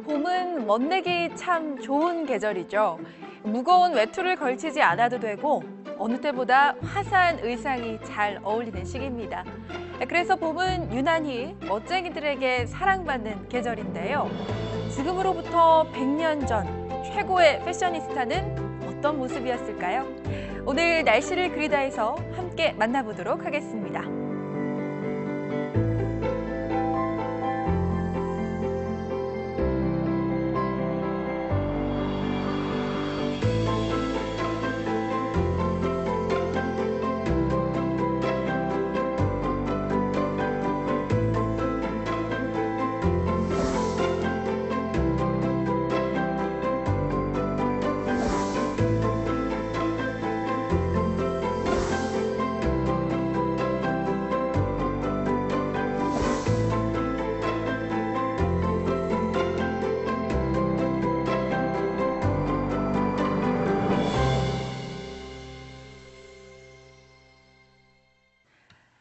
봄은 멋내기 참 좋은 계절이죠. 무거운 외투를 걸치지 않아도 되고 어느 때보다 화사한 의상이 잘 어울리는 시기입니다. 그래서 봄은 유난히 멋쟁이들에게 사랑받는 계절인데요. 지금으로부터 100년 전 최고의 패셔니스타는 어떤 모습이었을까요? 오늘 날씨를 그리다에서 함께 만나보도록 하겠습니다.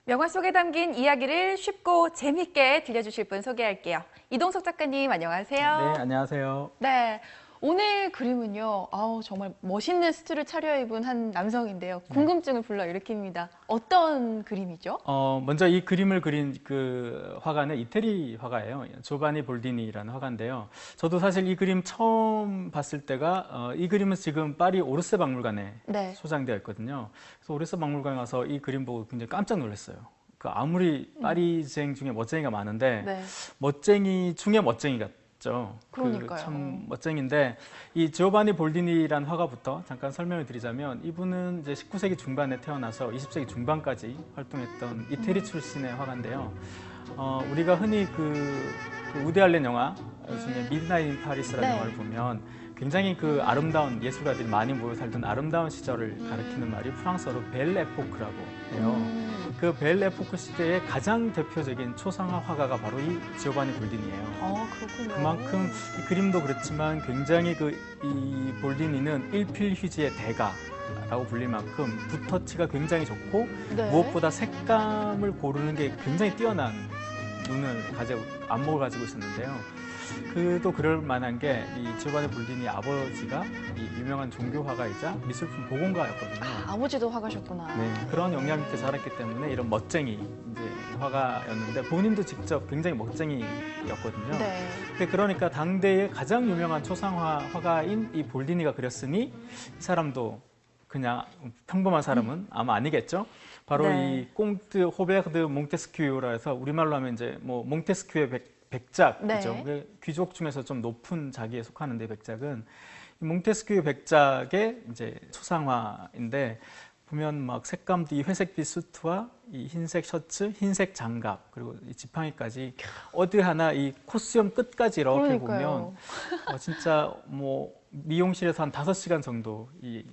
명화 속에 담긴 이야기를 쉽고 재밌게 들려주실 분 소개할게요. 이동석 작가님, 안녕하세요. 네, 안녕하세요. 네, 오늘 그림은요. 정말 멋있는 수트를 차려입은 한 남성인데요. 궁금증을 불러일으킵니다. 어떤 그림이죠? 먼저 이 그림을 그린 그 화가는 이태리 화가예요. 조바니 볼디니라는 화가인데요. 저도 사실 이 그림 처음 봤을 때가 이 그림은 지금 파리 오르세 박물관에 소장되어 있거든요. 그래서 오르세 박물관에 가서 이 그림 보고 굉장히 깜짝 놀랐어요. 그 아무리 파리쟁 중에 멋쟁이가 많은데 멋쟁이 중에 멋쟁이 같죠. 그러니까요. 참 멋쟁인데 이 지오바니 볼디니라는 화가부터 잠깐 설명을 드리자면 이분은 이제 19세기 중반에 태어나서 20세기 중반까지 활동했던 이태리 출신의 화가인데요. 우리가 흔히 그 우디 알렌 영화 중에 미드나잇 인 파리스라는 영화를 보면 굉장히 그 아름다운 예술가들이 많이 모여 살던 아름다운 시절을 가리키는 말이 프랑스어로 벨 에포크라고 해요. 그 벨 에포크 시대의 가장 대표적인 초상화 화가가 바로 이 지오바니 볼디니예요. 그렇군요. 그만큼 이 그림도 그렇지만 굉장히 이 볼디니는 일필휘지의 대가라고 불릴 만큼 붓터치가 굉장히 좋고 무엇보다 색감을 고르는 게 굉장히 뛰어난 안목을 가지고 있었는데요. 또 그럴 만한 게 이 지오바니 볼디니 아버지가 이 유명한 종교화가이자 미술품 복원가였거든요. 아버지도 화가셨구나. 네, 그런 영향 밑에 자랐기 때문에 이런 멋쟁이 이제 화가였는데 본인도 직접 굉장히 멋쟁이였거든요. 근데 그러니까 당대의 가장 유명한 초상화 화가인 이 볼디니가 그렸으니 이 사람도 그냥 평범한 사람은 아마 아니겠죠. 바로 이 꽁트 호베르드 몽테스큐라 해서 우리말로 하면 이제 뭐 몽테스큐의 백작이죠. 귀족 중에서 좀 높은 자기에 속하는데 백작은 몽테스큐의 백작의 이제 초상화인데 보면 막 색감도 이 회색빛 수트와 이 흰색 셔츠, 흰색 장갑 그리고 이 지팡이까지 어디 하나 이 코스염 끝까지 이렇게 보면 진짜 뭐 미용실에서 한 5시간 정도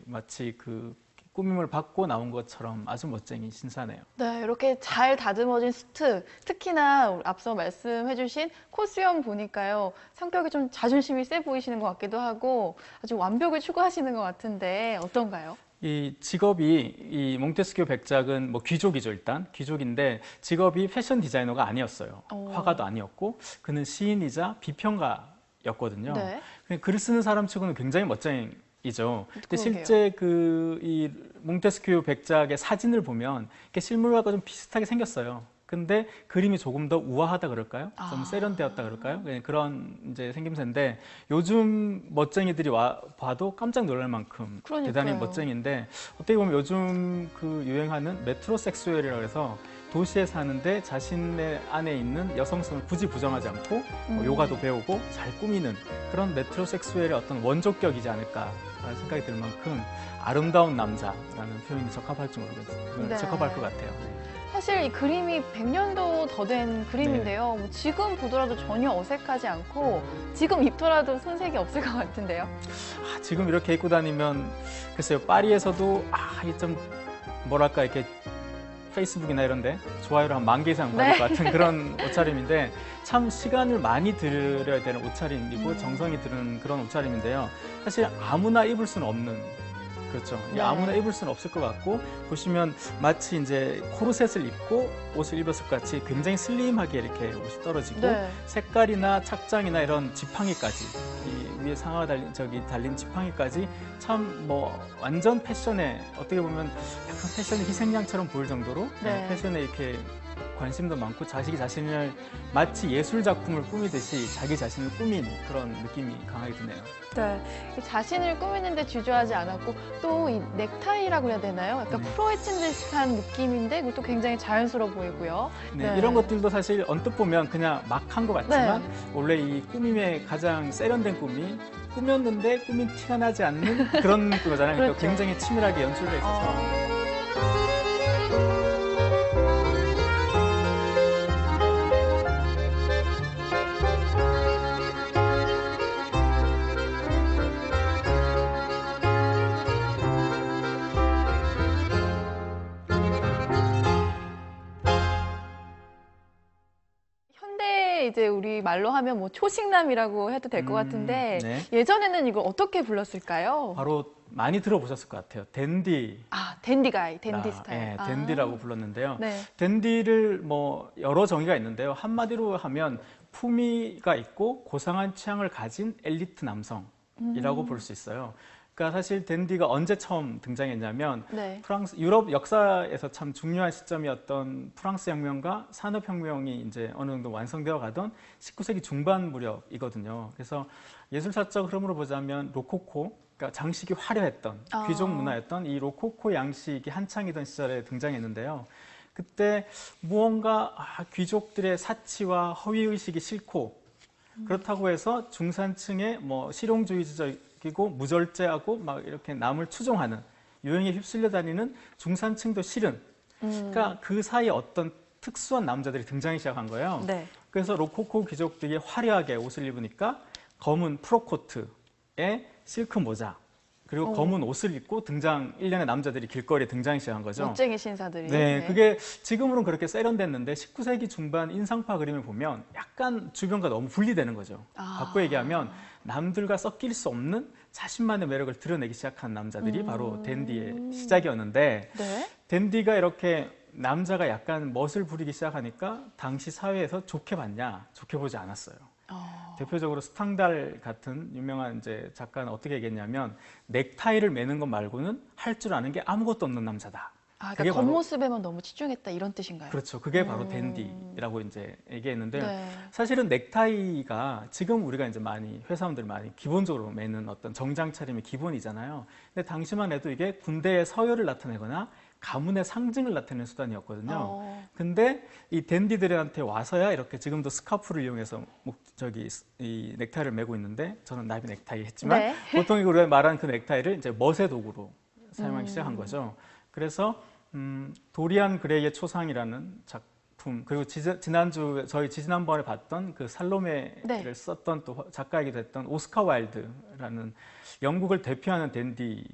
마치 그 꾸밈을 받고 나온 것처럼 아주 멋쟁이 신사네요. 네, 이렇게 잘 다듬어진 수트, 특히나 앞서 말씀해주신 코스염 보니까요. 성격이 좀 자존심이 세 보이시는 것 같기도 하고 아주 완벽을 추구하시는 것 같은데 어떤가요? 이 직업이 이 몽테스큐 백작은 뭐 귀족이죠. 일단 귀족인데 직업이 패션 디자이너가 아니었어요. 화가도 아니었고 그는 시인이자 비평가였거든요. 글을 쓰는 사람치고는 굉장히 멋쟁이죠. 근데 실제 이 몽테스큐 백작의 사진을 보면 실물과 좀 비슷하게 생겼어요. 근데 그림이 조금 더 우아하다 그럴까요? 좀 세련되었다 그럴까요? 그런 이제 생김새인데 요즘 멋쟁이들이 봐도 깜짝 놀랄 만큼 대단히 멋쟁인데 어떻게 보면 요즘 유행하는 메트로섹수얼이라고 해서 도시에 사는데 자신의 안에 있는 여성성을 굳이 부정하지 않고 요가도 배우고 잘 꾸미는 그런 메트로섹수얼의 어떤 원조격이지 않을까라는 생각이 들 만큼 아름다운 남자라는 표현이 적합할지 모르겠어요. 적합할 것 같아요. 사실 이 그림이 100년도 더 된 그림인데요. 뭐 지금 보더라도 전혀 어색하지 않고 지금 입더라도 손색이 없을 것 같은데요. 지금 이렇게 입고 다니면 글쎄요. 파리에서도 좀 뭐랄까 이렇게 페이스북이나 이런 데 좋아요를 한 10,000개 이상 받을 것 같은 그런 옷차림인데 참 시간을 많이 들여야 되는 옷차림이고 정성이 드는 그런 옷차림인데요. 사실 아무나 입을 수는 없는 그렇죠. 네. 아무나 입을 수는 없을 것 같고 보시면 마치 이제 코르셋을 입고 옷을 입었을 것 같이 굉장히 슬림하게 이렇게 옷이 떨어지고 네. 색깔이나 착장이나 이런 지팡이까지 이 위에 상하가 달린 지팡이까지 참 뭐 완전 패션에 어떻게 보면 약간 패션의 희생양처럼 보일 정도로 네. 패션에 이렇게 관심도 많고 자기 자신을 마치 예술 작품을 꾸미듯이 자기 자신을 꾸민 그런 느낌이 강하게 드네요. 네, 자신을 꾸미는데 주저하지 않았고 또 이 넥타이라고 해야 되나요? 약간 프로에친 듯한 느낌인데 그것도 굉장히 자연스러워 보이고요. 네, 이런 것들도 사실 언뜻 보면 그냥 막 한 것 같지만 원래 이 꾸밈의 가장 세련된 꿈이 꾸몄는데 꾸민 티가 나지 않는 그런 거잖아요. 그러니까 그렇죠. 굉장히 치밀하게 연출돼 있어서. 현대 이제 우리 말로 하면 뭐 초식남이라고 해도 될 것 같은데 네. 예전에는 이걸 어떻게 불렀을까요? 바로 많이 들어보셨을 것 같아요. 댄디. 아, 댄디가이, 댄디 스타일. 네, 댄디라고 불렀는데요. 네. 댄디를 뭐 여러 정의가 있는데요. 한마디로 하면 품위가 있고 고상한 취향을 가진 엘리트 남성이라고 볼 수 있어요. 그러니까 사실 댄디가 언제 처음 등장했냐면 네. 유럽 역사에서 참 중요한 시점이었던 프랑스 혁명과 산업혁명이 이제 어느 정도 완성되어 가던 19세기 중반 무렵이거든요. 그래서 예술사적 흐름으로 보자면 로코코, 그러니까 장식이 화려했던 귀족 문화였던 이 로코코 양식이 한창이던 시절에 등장했는데요. 그때 무언가 귀족들의 사치와 허위의식이 싫고 그렇다고 해서 중산층의 뭐 실용주의적이고 무절제하고 막 이렇게 남을 추종하는 유행에 휩쓸려 다니는 중산층도 싫은 그러니까 그 사이에 어떤 특수한 남자들이 등장하기 시작한 거예요. 네. 그래서 로코코 귀족들이 화려하게 옷을 입으니까 검은 프로코트에 실크 모자 그리고 검은 옷을 입고 일련의 남자들이 길거리에 등장하기 시작한 거죠. 멋쟁이 신사들이. 네, 그게 지금으로는 그렇게 세련됐는데 19세기 중반 인상파 그림을 보면 약간 주변과 너무 분리되는 거죠. 바꿔 얘기하면 남들과 섞일 수 없는 자신만의 매력을 드러내기 시작한 남자들이 바로 댄디의 시작이었는데 네. 댄디가 이렇게 남자가 약간 멋을 부리기 시작하니까 당시 사회에서 좋게 봤냐? 좋게 보지 않았어요. 대표적으로 스탕달 같은 유명한 이제 작가는 어떻게 얘기했냐면 넥타이를 매는 것 말고는 할 줄 아는 게 아무것도 없는 남자다. 아, 그러니까 겉모습에만 너무 치중했다 이런 뜻인가요? 그렇죠. 그게 바로 댄디라고 이제 얘기했는데요. 네. 사실은 넥타이가 지금 우리가 이제 회사원들이 많이 기본적으로 매는 어떤 정장 차림의 기본이잖아요. 근데 당시만 해도 이게 군대의 서열을 나타내거나 가문의 상징을 나타내는 수단이었거든요. 근데 이 댄디들한테 와서야 이렇게 지금도 스카프를 이용해서 이 넥타이를 메고 있는데 저는 나비 넥타이 했지만 네. 보통 우리가 말하는 그 넥타이를 이제 멋의 도구로 사용하기 시작한 거죠. 그래서 도리안 그레이의 초상이라는 작품 그리고 지난번에 봤던 그 살로메를 썼던 또 작가이기도 했던 오스카 와일드라는 영국을 대표하는 댄디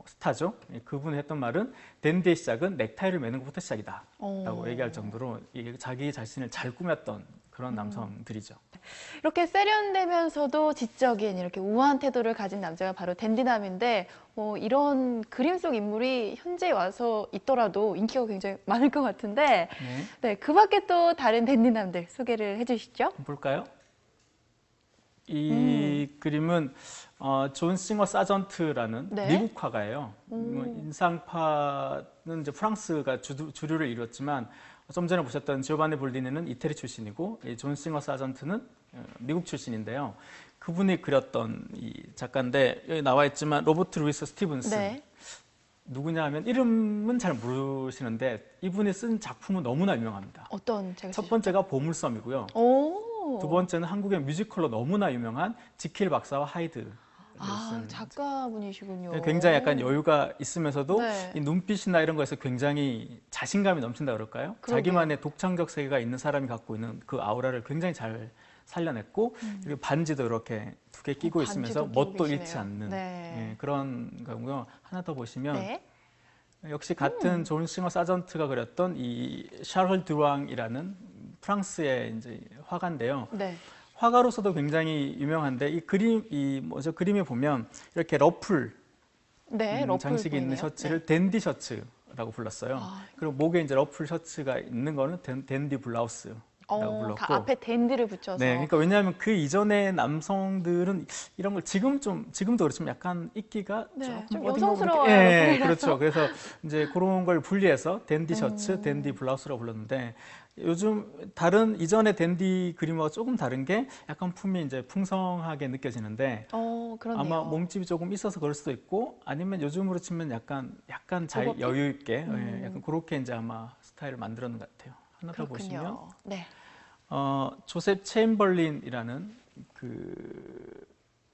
스타죠. 그분이 했던 말은 댄디의 시작은 넥타이를 매는 것부터 시작이다라고 얘기할 정도로 이게 자기 자신을 잘 꾸몄던 그런 남성들이죠. 이렇게 세련되면서도 지적인 이렇게 우아한 태도를 가진 남자가 바로 댄디남인데 이런 그림 속 인물이 현재에 와서 있더라도 인기가 굉장히 많을 것 같은데 네, 그 밖에 또 다른 댄디남들 소개를 해주시죠. 볼까요? 이 그림은 존 싱어 사전트라는 미국 화가예요. 인상파는 이제 프랑스가 주류를 이뤘지만 좀 전에 보셨던 지오바니 볼디니는 이태리 출신이고 존 싱어 사전트는 미국 출신인데요. 그분이 그렸던 이 작가인데 여기 나와 있지만 로버트 루이스 스티븐슨. 네. 누구냐 하면 이름은 잘 모르시는데 이분이 쓴 작품은 너무나 유명합니다. 어떤 책을 첫 번째가 보물섬이고요. 두 번째는 한국의 뮤지컬로 너무나 유명한 지킬 박사와 하이드. 작가분이시군요. 굉장히 약간 여유가 있으면서도 네. 이 눈빛이나 이런 거에서 굉장히 자신감이 넘친다 그럴까요? 자기만의 독창적 세계가 있는 사람이 갖고 있는 그 아우라를 굉장히 잘 살려냈고 그리고 반지도 이렇게 두 개 끼고 있으면서 멋도 잃지 않는 그런 거고요. 하나 더 보시면 역시 같은 존 싱어 사전트가 그렸던 이 샤를 드왕이라는 프랑스의 이제 화가인데요. 네. 화가로서도 굉장히 유명한데 이 그림에 보면 이렇게 러플 네, 러플 장식이 보이네요. 있는 셔츠를 네. 댄디 셔츠라고 불렀어요. 그리고 목에 이제 러플 셔츠가 있는 거는 댄디 블라우스라고 불렀고. 다 앞에 댄디를 붙여서. 네, 그러니까 왜냐하면 그 이전에 남성들은 이런 걸 지금도 그렇지만 약간 입기가 네, 좀 어딘가 여성스러워요. 예, 그렇죠. 그래서 이제 그런 걸 분리해서 댄디 셔츠, 댄디 블라우스라고 불렀는데 요즘 다른 이전의 댄디 그림과 조금 다른 게 약간 품이 이제 풍성하게 느껴지는데 그러네요. 아마 몸집이 조금 있어서 그럴 수도 있고 아니면 요즘으로 치면 약간 여유 있게 예, 약간 그렇게 이제 아마 스타일을 만들었는 것 같아요. 하나 더 보시면 네. 조셉 체인벌린이라는 그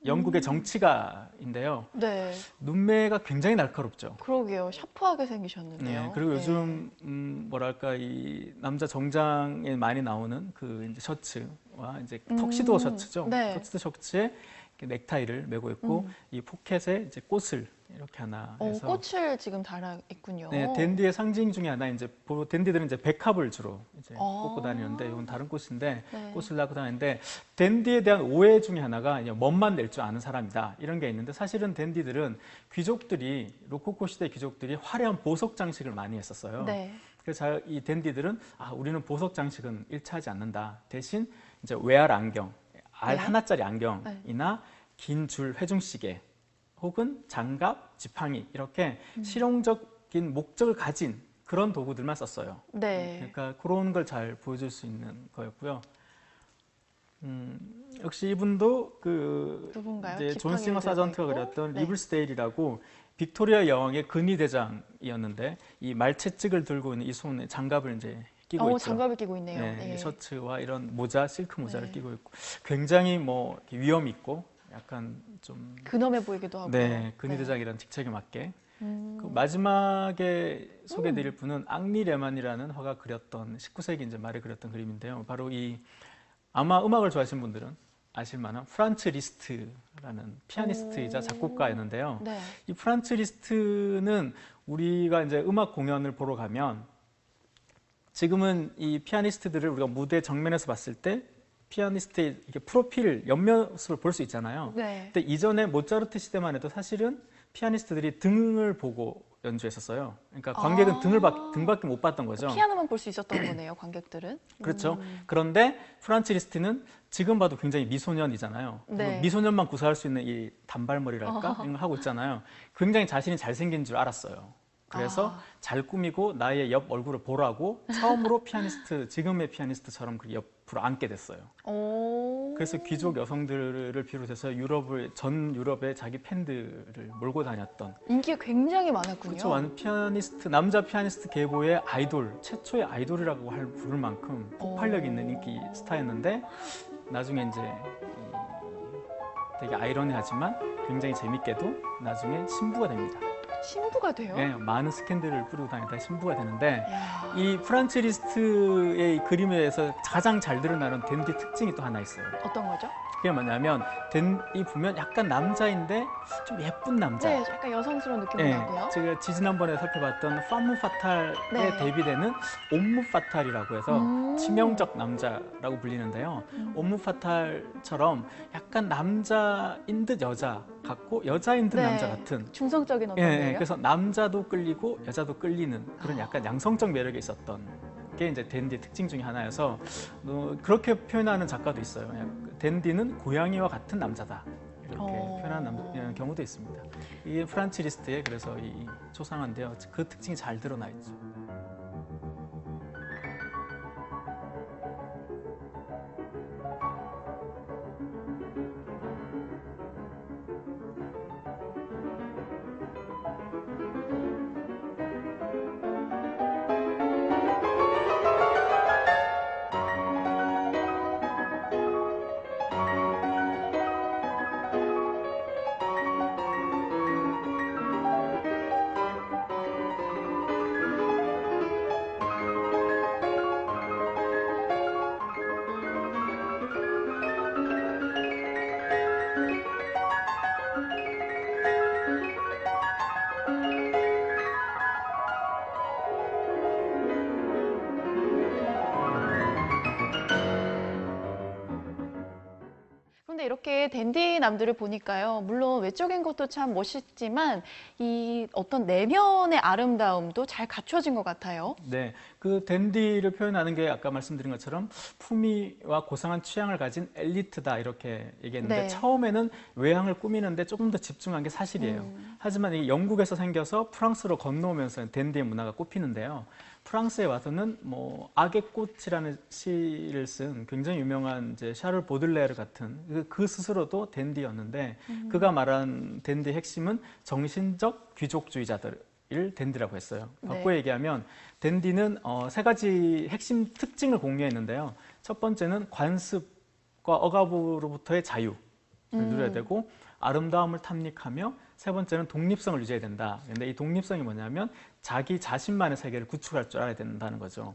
영국의 정치가인데요. 네. 눈매가 굉장히 날카롭죠. 그러게요. 샤프하게 생기셨는데요. 네, 그리고 네. 요즘 뭐랄까 이 남자 정장에 많이 나오는 그 이제 셔츠와 이제 턱시도 셔츠죠. 네. 턱시도 셔츠에 이렇게 넥타이를 메고 있고 이 포켓에 이제 꽃을 이렇게 하나 해서 꽃을 지금 달아 있군요. 네, 댄디의 상징 중에 하나 이제 댄디들은 이제 백합을 주로 이제 꽂고 다니는데 이건 다른 꽃인데 네. 꽃을 낳고 다니는데 댄디에 대한 오해 중에 하나가 멋만 낼 줄 아는 사람이다 이런 게 있는데 사실은 댄디들은 귀족들이 로코코 시대 귀족들이 화려한 보석 장식을 많이 했었어요. 네. 그래서 이 댄디들은 우리는 보석 장식은 일치하지 않는다. 대신 이제 외알 안경, 알 네. 하나짜리 안경이나 긴 줄 회중시계 혹은 장갑, 지팡이 이렇게 실용적인 목적을 가진 그런 도구들만 썼어요. 네. 그러니까 그런 걸 잘 보여줄 수 있는 거였고요. 역시 이분도 누군가요? 이제 존 지팡이를 싱어 들고 사전트가 있고. 그렸던 네. 리블스데일이라고 빅토리아 여왕의 근위 대장이었는데 이 말채찍을 들고 있는 이 손에 장갑을 이제 끼고 있죠. 장갑을 끼고 있네요. 네, 네. 셔츠와 이런 모자, 실크 모자를 네. 끼고 있고 굉장히 뭐 위험 있고 약간 좀 근엄해 보이기도 하고. 네, 근위대장이라는 직책에 맞게. 음. 마지막에 소개드릴 분은 앙리 레만이라는 화가 그렸던 19세기 이제 말에 그렸던 그림인데요. 바로 아마 음악을 좋아하시는 분들은 아실 만한 프란츠 리스트라는 피아니스트이자 작곡가였는데요. 네. 이 프란츠 리스트는 우리가 이제 음악 공연을 보러 가면 지금은 이 피아니스트들을 우리가 무대 정면에서 봤을 때 피아니스트의 이렇게 프로필 옆모습을 볼 수 있잖아요. 네. 근데 이전에 모차르트 시대만 해도 사실은 피아니스트들이 등을 보고 연주했었어요. 그러니까 관객은 등밖에 못 봤던 거죠. 피아노만 볼 수 있었던 거네요, 관객들은. 그렇죠. 그런데 프란츠 리스트는 지금 봐도 굉장히 미소년이잖아요. 네. 미소년만 구사할 수 있는 이 단발머리랄까 이런 거 하고 있잖아요. 굉장히 자신이 잘생긴 줄 알았어요. 그래서 잘 꾸미고 나의 옆 얼굴을 보라고 처음으로 지금의 피아니스트처럼 그 옆으로 앉게 됐어요. 그래서 귀족 여성들을 비롯해서 전 유럽의 자기 팬들을 몰고 다녔던 인기가 굉장히 많았군요. 그렇죠. 남자 피아니스트 계보의 최초의 아이돌이라고 부를 만큼 폭발력 있는 인기 스타였는데 나중에 이제 되게 아이러니하지만 굉장히 재밌게도 나중에 신부가 됩니다. 신부가 돼요? 네, 많은 스캔들을 뿌리고 다니다 신부가 되는데 이야. 이 프란츠 리스트의 그림에 의해서 가장 잘 드러나는 댄디 특징이 또 하나 있어요. 어떤 거죠? 그게 뭐냐면 보면 약간 남자인데 좀 예쁜 남자. 네, 약간 여성스러운 느낌이 나고요. 제가 지지난번에 살펴봤던 파무 파탈에 네. 대비되는 옴무 파탈이라고 해서 치명적 남자라고 불리는데요. 옴무 파탈처럼 약간 남자인 듯 여자 같고 여자인 듯 네. 남자 같은 중성적인 어떤 그래서 남자도 끌리고 여자도 끌리는 그런 약간 양성적 매력이 있었던 게 이제 댄디의 특징 중에 하나여서 그렇게 표현하는 작가도 있어요. 댄디는 고양이와 같은 남자다. 이렇게 표현하는 경우도 있습니다. 이게 프란츠 리스트의 그래서 이 초상화인데요. 그 특징이 잘 드러나 있죠. 근데 이렇게 댄디남들을 보니까요. 물론 외적인 것도 참 멋있지만 이 어떤 내면의 아름다움도 잘 갖춰진 것 같아요. 네, 그 댄디를 표현하는 게 아까 말씀드린 것처럼 품위와 고상한 취향을 가진 엘리트다 이렇게 얘기했는데 네. 처음에는 외향을 꾸미는데 조금 더 집중한 게 사실이에요. 하지만 이게 영국에서 생겨서 프랑스로 건너오면서 댄디의 문화가 꼽히는데요. 프랑스에 와서는 뭐 악의 꽃이라는 시를 쓴 굉장히 유명한 이제 샤를 보들레르 같은 그 스스로도 댄디였는데 그가 말한 댄디의 핵심은 정신적 귀족주의자들을 댄디라고 했어요. 바꿔 얘기하면 댄디는 세 가지 핵심 특징을 공유했는데요. 첫 번째는 관습과 억압으로부터의 자유를 누려야 되고 아름다움을 탐닉하며 세 번째는 독립성을 유지해야 된다. 근데 이 독립성이 뭐냐면 자기 자신만의 세계를 구축할 줄 알아야 된다는 거죠.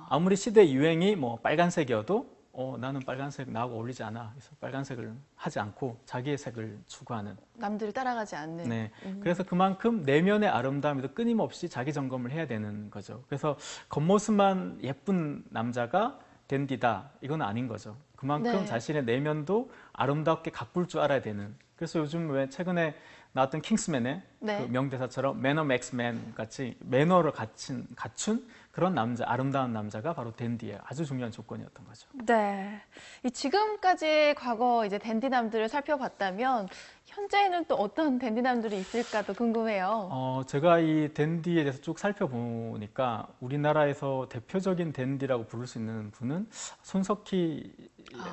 아무리 시대 유행이 뭐 빨간색이어도 나는 빨간색 나하고 어울리지 않아. 그래서 빨간색을 하지 않고 자기의 색을 추구하는. 남들을 따라가지 않는. 네. 그래서 그만큼 내면의 아름다움에도 끊임없이 자기 점검을 해야 되는 거죠. 그래서 겉모습만 예쁜 남자가 댄디다. 이건 아닌 거죠. 그만큼 자신의 내면도 아름답게 가꿀 줄 알아야 되는. 그래서 요즘 왜 최근에 나왔던 킹스맨의 그 명대사처럼 매너 맥스 맨 같이 매너를 갖춘 그런 남자, 아름다운 남자가 바로 댄디의 아주 중요한 조건이었던 거죠. 네. 이 지금까지의 과거 이제 댄디남들을 살펴봤다면 현재에는 또 어떤 댄디남들이 있을까도 궁금해요. 제가 이 댄디에 대해서 쭉 살펴보니까 우리나라에서 대표적인 댄디라고 부를 수 있는 분은 손석희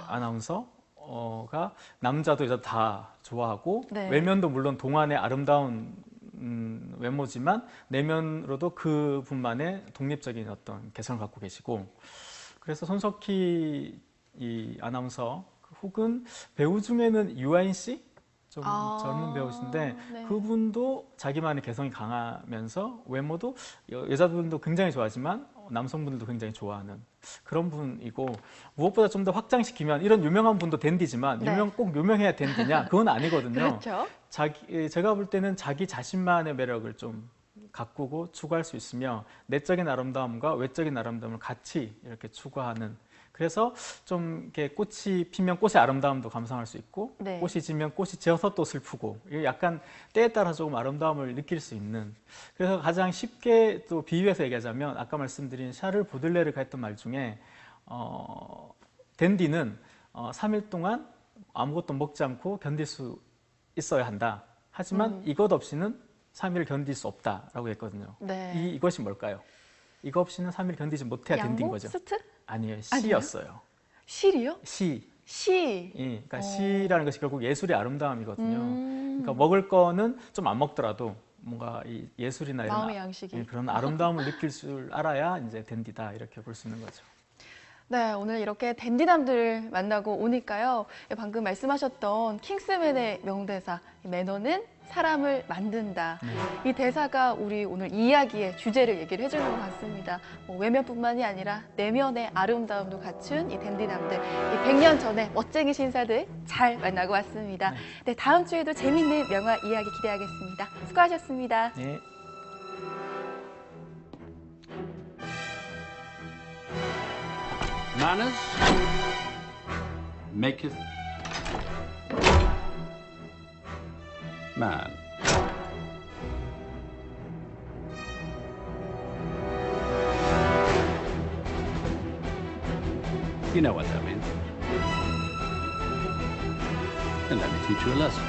아나운서가 남자도 여자 다 좋아하고 외면도 물론 동안의 아름다운 외모지만 내면으로도 그분만의 독립적인 어떤 개성을 갖고 계시고 그래서 손석희 이 아나운서 혹은 배우 중에는 유아인 씨? 좀 젊은 배우신데 그분도 자기만의 개성이 강하면서 외모도 여자분도 굉장히 좋아하지만 남성분들도 굉장히 좋아하는 그런 분이고 무엇보다 좀 더 확장시키면 이런 유명한 분도 댄디지만 꼭 유명해야 댄디냐? 그건 아니거든요. 그렇죠. 제가 볼 때는 자기 자신만의 매력을 좀 가꾸고 추구할 수 있으며 내적인 아름다움과 외적인 아름다움을 같이 이렇게 추구하는 그래서 좀 이렇게 꽃이 피면 꽃의 아름다움도 감상할 수 있고 꽃이 지면 꽃이 지어서 또 슬프고 약간 때에 따라 조금 아름다움을 느낄 수 있는 그래서 가장 쉽게 또 비유해서 얘기하자면 아까 말씀드린 샤를 보들레르가 했던 말 중에 댄디는 3일 동안 아무것도 먹지 않고 견딜 수 있어야 한다. 하지만 이것 없이는 3일을 견딜 수 없다라고 했거든요. 이것이 뭘까요? 이거 없이는 3일 견디지 못해야 댄디인 거죠. 스트? 아니에요. 시였어요. 실이요? 시. 시. 그러니까 시라는 것이 결국 예술의 아름다움이거든요. 그러니까 먹을 거는 좀 안 먹더라도 뭔가 이 예술이나 이런 마음의 양식이. 그런 아름다움을 느낄 줄 알아야 이제 댄디다 이렇게 볼 수 있는 거죠. 네, 오늘 이렇게 댄디남들을 만나고 오니까요. 방금 말씀하셨던 킹스맨의 명대사, 매너는 사람을 만든다. 이 대사가 우리 오늘 이야기의 주제를 얘기를 해주는 것 같습니다. 외면뿐만이 아니라 내면의 아름다움도 갖춘 이 댄디남들, 이 100년 전의 멋쟁이 신사들 잘 만나고 왔습니다. 네, 다음 주에도 재밌는 명화 이야기 기대하겠습니다. 수고하셨습니다. 네. Manners maketh man. You know what that means. Then let me teach you a lesson.